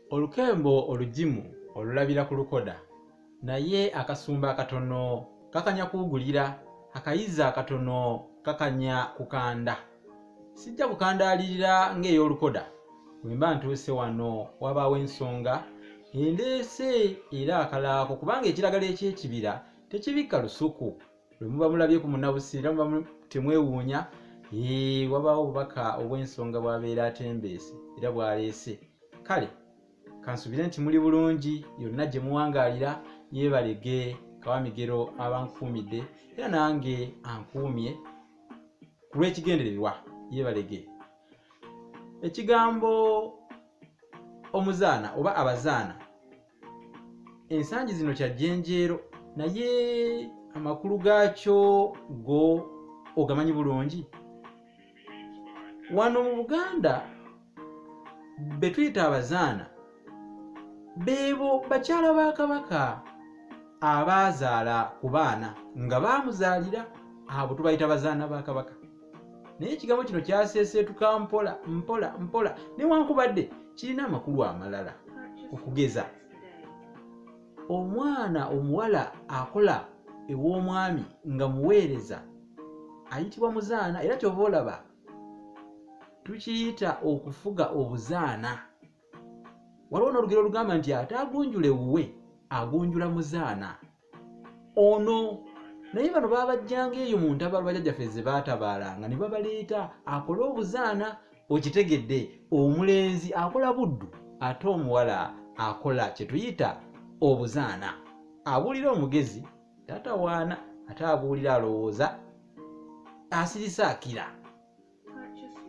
Olukembo olugimu olulabira ku lukoda, naye akasumba akatono kakanya kuwugulira, akayiza akatono kakanya kukanda. Sijja kukandaalirira ng'ey'olukoda. Bwe mba ntuuse wano wabaawo ensonga endeese era akalaako, kubanga ekiragala eky'ekibira tekibikka lusuku. Lwe muba mulabye ku Munnabusiro muba temwewuunya, wabaawo obubaka obw'ensonga bw'abeera atembeese era bw'aleese. Kale kansubire nti muli bulungi, yonna gye muwangaalira yeebalege Kawamigero abankuumidde era nange ankuumye ku lw'ekigendererwa, yeebalege. Ekigambo omuzaana oba abazaana ensangi zino kya jjenjeero, naye amakulu gaakyo go ogamanyi bulungi. Wano mu Buganda be tuyita abazaana beebo bakyala ba Kabaka abaazaala ku baana nga baamuzaalira, abo tubayita bazaana ba Kabaka. Naye ekigambo kino kyaseeseetuka mpola mpola mpola, newankubadde kirina amakulu amalala. Okugeza, omwana omuwala akola ew'omwami nga muweereza ayitibwa muzaana, era kyova olaba tukiyita okufuga obuzaana. Waliwo n'olugero olugamba nti ate agunjula ewuwe agunjula muzaana ono. Naye bano baabajjanga eyo mu ntabaalo bajjajjaffe ze baatabaalanga ne babaleeta akole obuzaana. Okitegedde, omulenzi akola buddu ate omuwala akola kye tuyita obuzaana. Abuulira omugezi tatawaana, ate abuulira alowooza asirisa akira.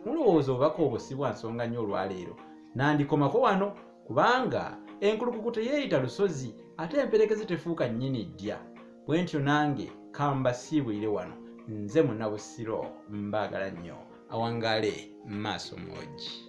Mulowooza obubaka obwo si bwa nsonga nnyo olwaleero. Nandikomako wano kubanga enkulukuku teyeeyita lusozi ate emperekeze tefuuka nnyini ddya. Bwe ntyo nange kambasiibulire wano. Nze Munnabusiro mbaagala nnyo. Awangaale maaso mwogi.